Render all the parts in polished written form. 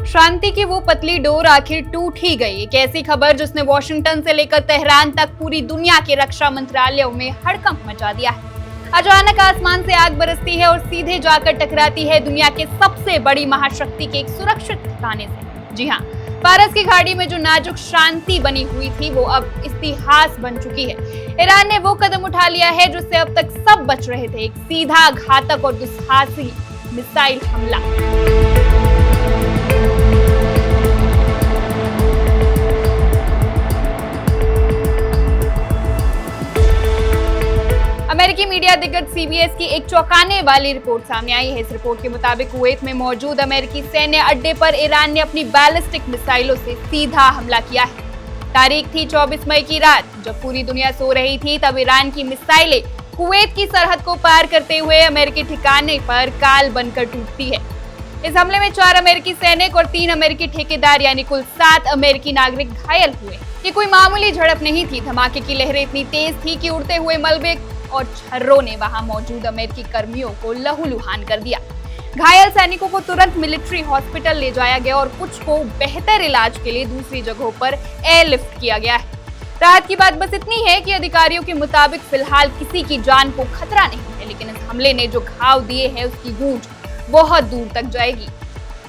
शांति की वो पतली डोर आखिर टूट ही गई। एक ऐसी खबर जिसने वॉशिंगटन से लेकर तेहरान तक पूरी दुनिया के रक्षा मंत्रालयों में हड़कंप मचा दिया है। अचानक आसमान से आग बरसती है और सीधे जाकर टकराती है दुनिया के सबसे बड़ी महाशक्ति के एक सुरक्षित ठिकाने से। जी हाँ, फारस की खाड़ी में जो नाजुक शांति बनी हुई थी वो अब इतिहास बन चुकी है। ईरान ने वो कदम उठा लिया है जिससे अब तक सब बच रहे थे, एक सीधा, घातक और दुस्साहसी मिसाइल हमला। अमेरिकी मीडिया दिग्गज सीबीएस की एक चौंकाने वाली रिपोर्ट सामने आई है। इस रिपोर्ट के मुताबिक कुवैत में मौजूद अमेरिकी सैन्य अड्डे पर ईरान ने अपनी बैलिस्टिक मिसाइलों से सीधा हमला किया है। तारीख थी 24 मई की रात। जब पूरी दुनिया सो रही थी तब ईरान की मिसाइलें कुवैत की सरहद को पार करते हुए अमेरिकी ठिकाने पर काल बनकर टूटती है। इस हमले में 4 अमेरिकी सैनिक और 3 अमेरिकी ठेकेदार यानी कुल 7 अमेरिकी नागरिक घायल हुए। ये कोई मामूली झड़प नहीं थी। धमाके की लहरें इतनी तेज थी कि उड़ते हुए मलबे और छर्रों ने वहां मौजूद अमेरिकी कर्मियों को लहूलुहान कर दिया। घायल सैनिकों को तुरंत मिलिट्री हॉस्पिटल ले जाया गया और कुछ को बेहतर इलाज के लिए दूसरी जगहों पर एयरलिफ्ट किया गया है। राहत की बात बस इतनी है कि अधिकारियों के मुताबिक फिलहाल किसी की जान को खतरा नहीं है, लेकिन इस हमले ने जो घाव दिए हैं उसकी गूंज बहुत दूर तक जाएगी।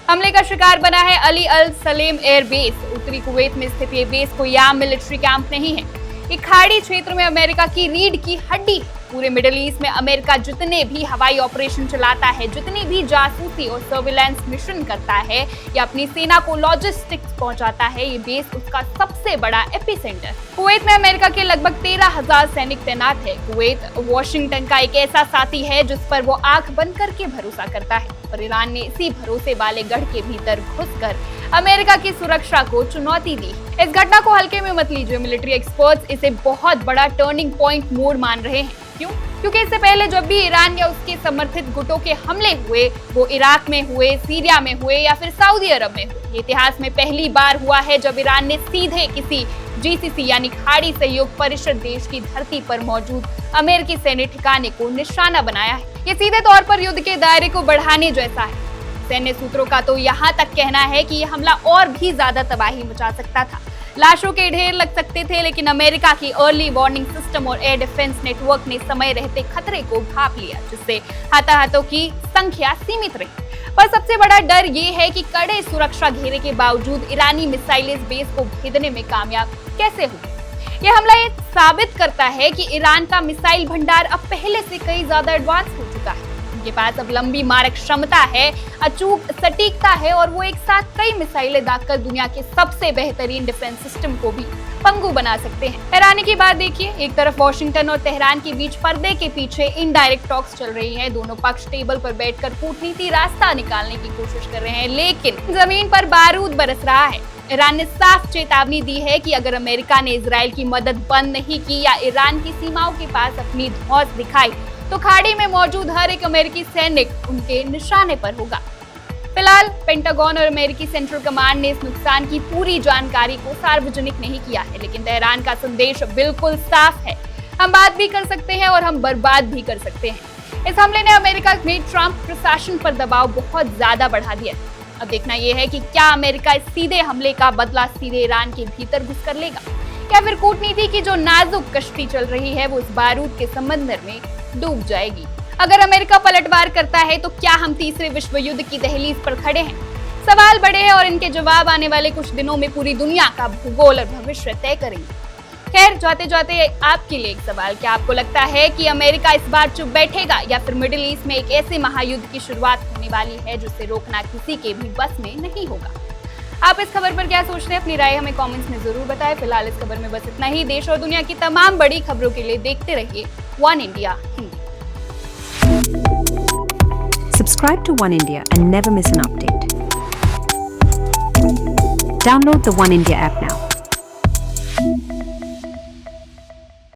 हमले का शिकार बना है अली अल सलेम एयर बेस। उत्तरी कुवैत में स्थित ये बेस कोई आम मिलिट्री कैंप नहीं है। ये खाड़ी क्षेत्र में अमेरिका की रीढ़ की हड्डी है। पूरे मिडिल ईस्ट में अमेरिका जितने भी हवाई ऑपरेशन चलाता है, जितनी भी जासूसी और सर्विलांस मिशन करता है या अपनी सेना को लॉजिस्टिक्स पहुंचाता है, ये बेस उसका सबसे बड़ा एपिसेंटर। कुवैत में अमेरिका के लगभग 13,000 सैनिक तैनात है। कुवैत वॉशिंगटन का एक ऐसा साथी है जिस पर वो आंख बंद करके भरोसा करता है, और ईरान ने इसी भरोसे वाले गढ़ के भीतर घुसकर अमेरिका की सुरक्षा को चुनौती दी। इस घटना को हल्के में मत लीजिए। मिलिट्री एक्सपर्ट्स इसे बहुत बड़ा टर्निंग पॉइंट मोड़ मान रहे हैं। क्यों? क्योंकि इससे पहले जब भी ईरान या उसके समर्थित गुटों के हमले हुए, वो इराक में हुए, सीरिया में हुए या फिर सऊदी अरब में हुए, इतिहास में पहली बार हुआ है जब ईरान ने सीधे किसी जीसीसी यानी खाड़ी सहयोग परिषद देश की धरती पर मौजूद अमेरिकी सैन्य ठिकाने को निशाना बनाया है। ये सीधे तौर पर युद्ध के दायरे को बढ़ाने जैसा है। सैन्य सूत्रों का तो यहाँ तक कहना है कि यह हमला और भी ज्यादा तबाही मचा सकता था। लाशों के ढेर लग सकते थे, लेकिन अमेरिका की अर्ली वार्निंग सिस्टम और एयर डिफेंस नेटवर्क ने समय रहते खतरे को भांप लिया, जिससे हताहतों की संख्या सीमित रही। पर सबसे बड़ा डर ये है कि कड़े सुरक्षा घेरे के बावजूद ईरानी मिसाइल इस बेस को भेदने में कामयाब कैसे हुई। यह हमला ये साबित करता है कि ईरान का मिसाइल भंडार अब पहले से कई ज्यादा एडवांस हो चुका है। उनके पास अब लंबी मारक क्षमता है, अचूक सटीकता है और वो एक साथ कई मिसाइलें दागकर दुनिया के सबसे बेहतरीन डिफेंस सिस्टम को भी पंगु बना सकते हैं। हैरानी की बात देखिए, एक तरफ वॉशिंगटन और तेहरान के बीच पर्दे के पीछे इनडायरेक्ट टॉक्स चल रही हैं। दोनों पक्ष टेबल पर बैठकर कूटनीति रास्ता निकालने की कोशिश कर रहे हैं, लेकिन जमीन पर बारूद बरस रहा है। ईरान ने साफ चेतावनी दी है कि अगर अमेरिका ने इजराइल की मदद बंद नहीं की या ईरान की सीमाओं के पास अपनी धौंस दिखाई तो खाड़ी में मौजूद हर एक अमेरिकी सैनिक उनके निशाने पर होगा। फिलहाल पेंटागन और अमेरिकी सेंट्रल कमांड ने इस नुकसान की पूरी जानकारी को सार्वजनिक नहीं किया है, लेकिन तेहरान का संदेश बिल्कुल साफ है। हम बात भी कर सकते हैं और हम बर्बाद भी कर सकते हैं। इस हमले ने अमेरिका में ट्रंप प्रशासन पर दबाव बहुत ज्यादा बढ़ा दिया। अब देखना यह है कि क्या अमेरिका इस सीधे हमले का बदला सीधे ईरान के भीतर घुसकर लेगा, या फिर कूटनीति की जो नाजुक कश्ती चल रही है वो इस बारूद के समंदर में डूब जाएगी। अगर अमेरिका पलटवार करता है तो क्या हम तीसरे विश्व युद्ध की दहलीज पर खड़े हैं? सवाल बड़े हैं और इनके जवाब आने वाले कुछ दिनों में पूरी दुनिया का भूगोल और भविष्य तय करेंगे। खैर, जाते जाते आपके लिए एक सवाल, क्या आपको लगता है कि अमेरिका इस बार चुप बैठेगा या फिर मिडिल ईस्ट में एक ऐसे महायुद्ध की शुरुआत होने वाली है जिसे रोकना किसी के भी बस में नहीं होगा? आप इस खबर पर क्या सोचते हैं? अपनी राय हमें कमेंट्स में जरूर बताएं। फिलहाल इस खबर में बस इतना ही। देश और दुनिया की तमाम बड़ी खबरों के लिए देखते रहिए one India Hindi. Subscribe to One India and never miss an update. Download the One India app now.